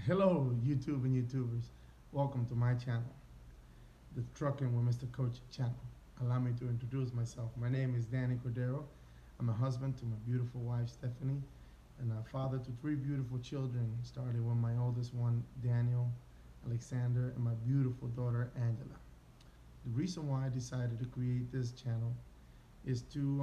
Hello, YouTube and YouTubers. Welcome to my channel, the Trucking with Mr. Coach channel. Allow me to introduce myself. My name is Danny Cordero. I'm a husband to my beautiful wife, Stephanie, and a father to three beautiful children, starting with my oldest one, Daniel, Alexander, and my beautiful daughter, Angela. The reason why I decided to create this channel is to,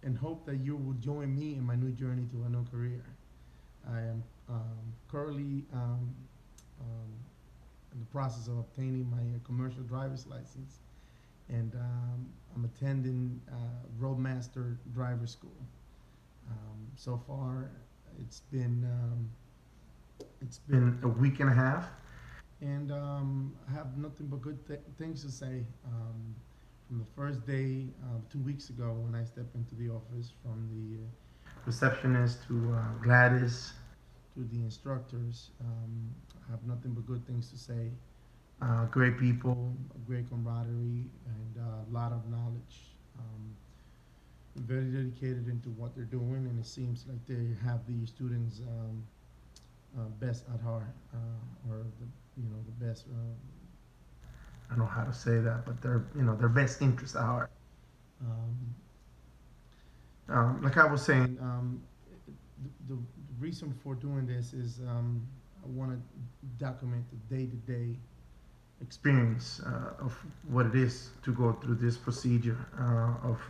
and hope that you will join me in my new journey to a new career. I am currently um, in the process of obtaining my commercial driver's license, and I'm attending RoadMaster driver school. So far, it's been um, it's been a week and a half, and I have nothing but good things to say. From the first day, 2 weeks ago, when I stepped into the office, from the receptionist to Gladys to the instructors, I have nothing but good things to say. Great people, great camaraderie, and a lot of knowledge. Very dedicated into what they're doing, and it seems like they have the students' best at heart, or the best. I don't know how to say that, but their best interest at heart. Um, like I was saying, the reason for doing this is I want to document the day-to-day experience of what it is to go through this procedure of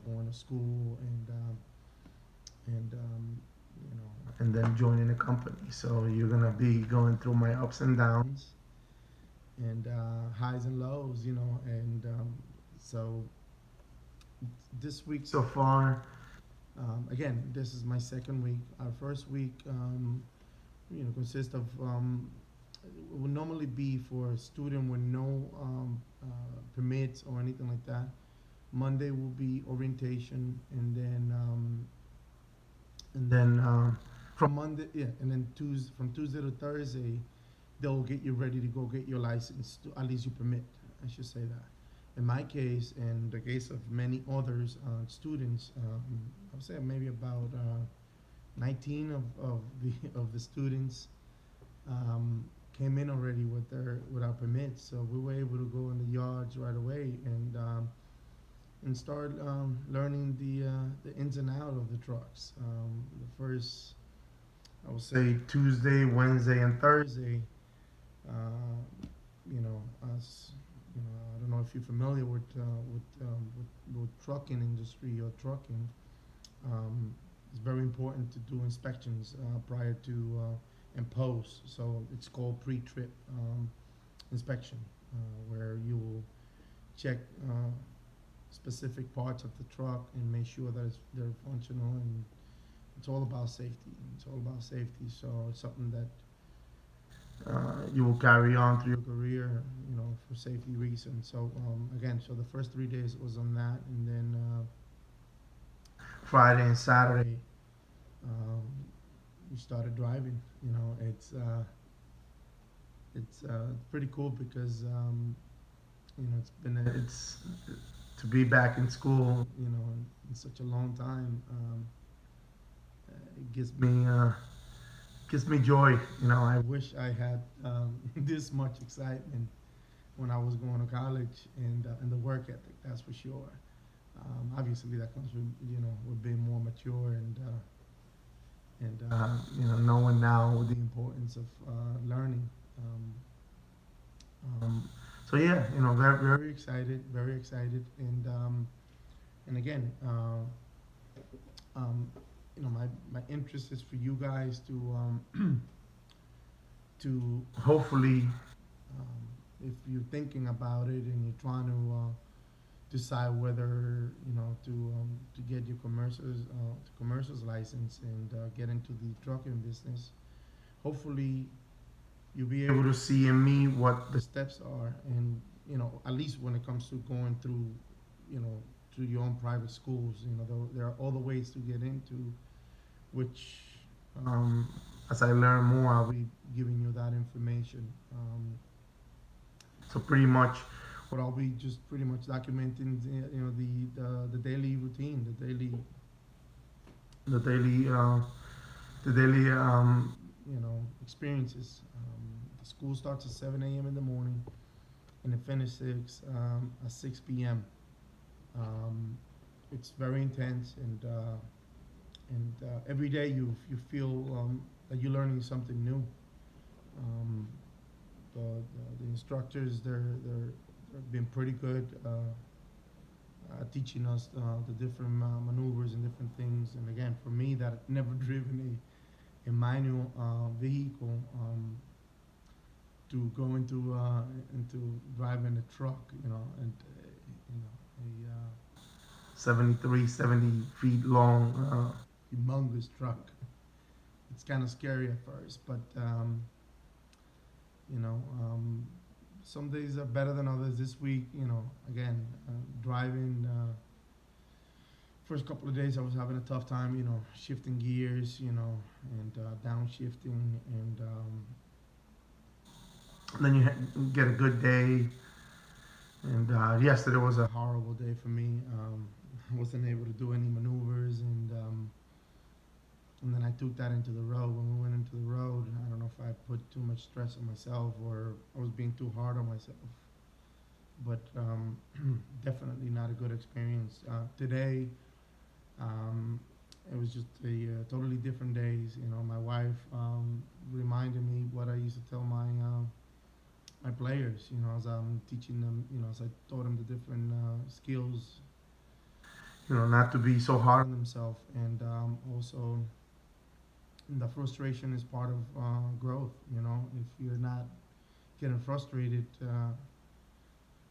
going to school and then joining a company. So you're gonna be going through my ups and downs and highs and lows, and so this week so far. Again, this is my second week. Our first week, consists of it would normally be for a student with no permits or anything like that. Monday will be orientation, and then from Monday, yeah, and then from Tuesday to Thursday, they'll get you ready to go get your license, to, at least your permit. I should say that. In my case, and the case of many others students, I would say maybe about 19 of the students um, came in already with our permits, so we were able to go in the yards right away and start learning the ins and out of the trucks. The first, I would say, Tuesday, Wednesday, and Thursday. Us. I don't know if you're familiar with trucking industry or trucking. It's very important to do inspections prior to and post. So it's called pre-trip inspection, where you will check specific parts of the truck and make sure that they're functional, and it's all about safety. It's all about safety. So it's something that you will carry on through your career, for safety reasons. So again, so the first 3 days was on that, and then Friday and Saturday um, we started driving. It's pretty cool because it's to be back in school, in such a long time. It gives me joy. I wish I had this much excitement when I was going to college, and the work ethic. That's for sure. Obviously, that comes with being more mature and knowing now the importance of learning. So yeah, very very excited, and again, my interest is for you guys to hopefully, if you're thinking about it and you're trying to decide whether to get your commercials license and get into the trucking business, hopefully you'll be able to see in me what the steps are, and at least when it comes to going through you know to your own private schools. There are other ways to get into, which, um, as I learn more, I'll be giving you that information. So pretty much, what I'll be just pretty much documenting, the daily routine, the daily, the daily experiences. The school starts at 7 a.m. in the morning, and it finishes at 6 p.m. Um, it's very intense, and every day you feel that you're learning something new. Um, the instructors they've been pretty good teaching us the different maneuvers and different things. And again, for me that had never driven a manual vehicle, to go into driving a truck, and a 73, 70 feet long, humongous truck. It's kind of scary at first, but you know, some days are better than others. This week, again, driving. First couple of days, I was having a tough time, shifting gears, and downshifting, and then you get a good day. And yesterday was a horrible day for me. I wasn't able to do any maneuvers, and then I took that into the road. When we went into the road, I don't know if I put too much stress on myself or I was being too hard on myself. But definitely not a good experience. Today, it was just a totally different days. My wife reminded me what I used to tell my players. As I'm teaching them. As I taught them the different skills. Not to be so hard on themselves, and also the frustration is part of growth. If you're not getting frustrated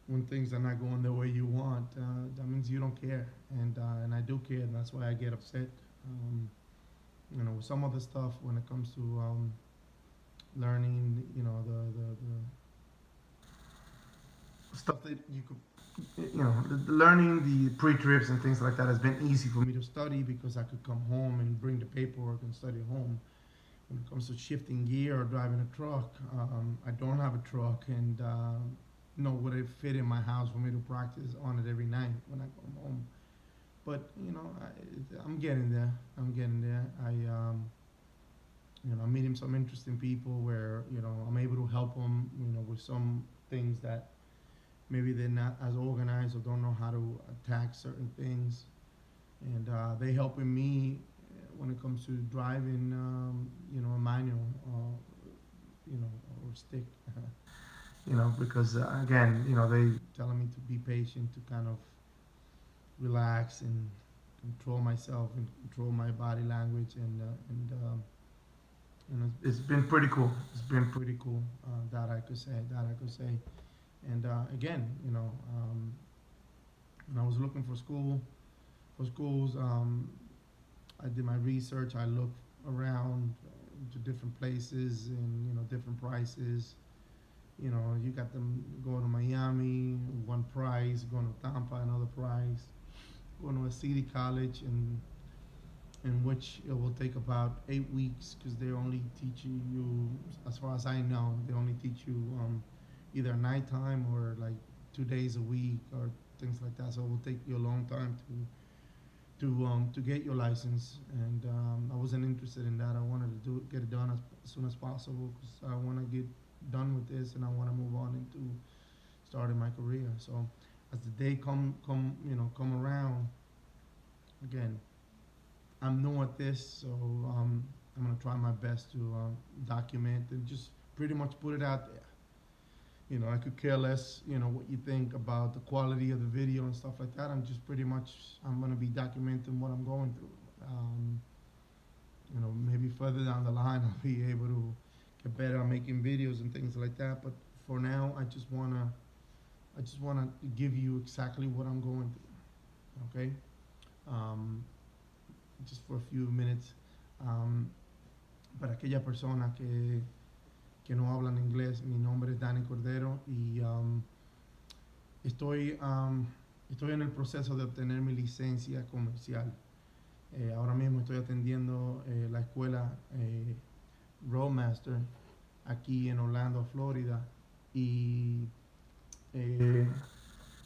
when things are not going the way you want, that means you don't care, and I do care, and that's why I get upset. With some of the stuff when it comes to learning, the stuff that you could, learning the pre-trips and things like that has been easy for me to study because I could come home and bring the paperwork and study at home. When it comes to shifting gear or driving a truck, I don't have a truck, and would it fit in my house for me to practice on it every night when I come home? But I'm getting there. I'm meeting some interesting people where I'm able to help them, with some things that maybe they're not as organized or don't know how to attack certain things, and they helping me when it comes to driving, a manual, or stick. Because again, they telling me to be patient, to kind of relax and control myself and control my body language, and it's been pretty cool. It's been pretty cool. That I could say. And again, when I was looking for schools, I did my research. I looked around to different places and different prices. You got them going to Miami, one price; going to Tampa, another price; going to a city college, in which it will take about 8 weeks because they only teach you, as far as I know, they only teach you either nighttime or like 2 days a week or things like that. So it will take you a long time to get your license, and I wasn't interested in that. I wanted to get it done as soon as possible because I want to get done with this and I want to move on into starting my career. So as the day come around, again, I'm new at this, so I'm gonna try my best to document and just pretty much put it out there. I could care less, what you think about the quality of the video and stuff like that. I'm gonna be documenting what I'm going through. Maybe further down the line, I'll be able to get better at making videos and things like that. But for now, I just wanna give you exactly what I'm going through. Okay. Just for a few minutes. Para aquella persona que no hablan inglés, mi nombre es Danny Cordero y estoy en el proceso de obtener mi licencia comercial. Ahora mismo estoy atendiendo la escuela RoadMaster aquí en Orlando, Florida, y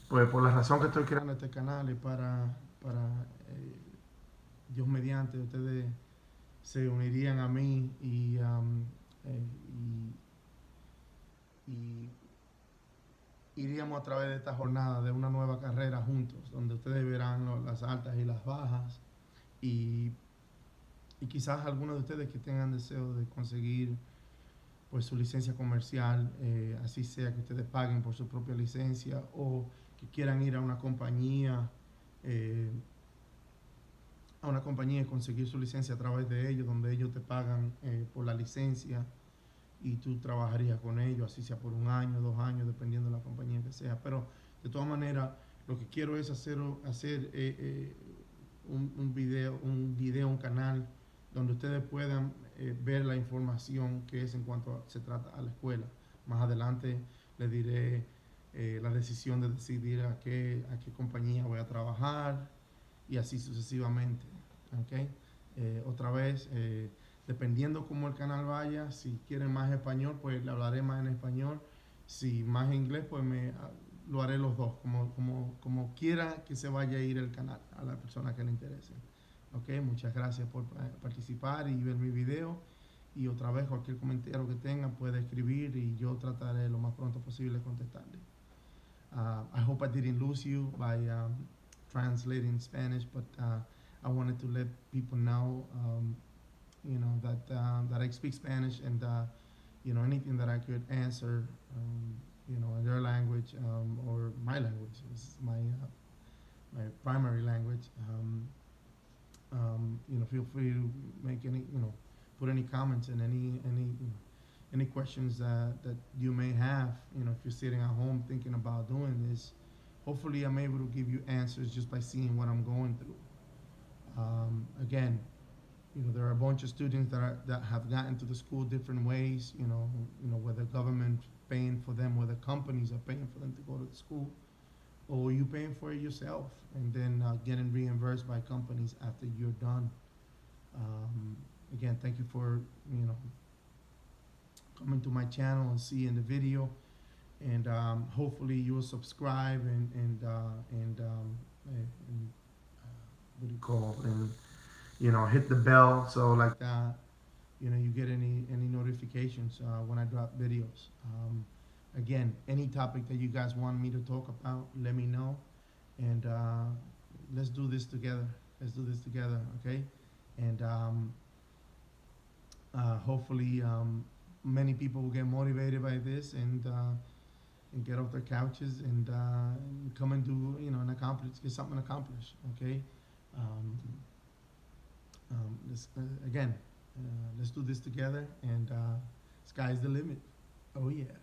pues por la razón que estoy creando este canal es para Dios mediante ustedes se unirían a mí eh, y iríamos a través de esta jornada de una nueva carrera juntos, donde ustedes verán las altas y las bajas y, y quizás algunos de ustedes que tengan deseo de conseguir pues su licencia comercial, así sea que ustedes paguen por su propia licencia o que quieran ir eh, a una compañía y conseguir su licencia a través de ellos, donde ellos te pagan por la licencia y tú trabajarías con ellos, así sea por un año, 2 años, dependiendo de la compañía que sea. Pero de todas maneras, lo que quiero es hacer un canal donde ustedes puedan ver la información que es en cuanto se trata a la escuela. Más adelante les diré la decisión de decidir a qué compañía voy a trabajar y así sucesivamente. ¿Okay? Otra vez, dependiendo cómo el canal vaya, si quieren más español, pues le hablaré más en español. Si más inglés, pues lo haré los dos, como quiera que se vaya a ir el canal, a la persona que le interese. Ok, muchas gracias por participar y ver mi video. Y otra vez, cualquier comentario que tengan puede escribir y yo trataré lo más pronto posible de contestarle. I hope I didn't lose you by translating Spanish, but I wanted to let people know, that I speak Spanish and anything that I could answer, in their language or my language is my primary language. Feel free to make put any comments and any questions that you may have. If you're sitting at home thinking about doing this, hopefully I'm able to give you answers just by seeing what I'm going through. Again, there are a bunch of students that have gotten to the school different ways. Whether government paying for them, whether companies are paying for them to go to the school, or you paying for it yourself and then getting reimbursed by companies after you're done. Again, thank you for coming to my channel and seeing the video, and hopefully you will subscribe and what do you call and hit the bell so like that you get any notifications when I drop videos. Again, any topic that you guys want me to talk about, let me know, and let's do this together. Let's do this together, okay? And hopefully, many people will get motivated by this and get off their couches and come and do and get something accomplished, okay? Um, again, let's do this together, and sky's the limit. Oh yeah.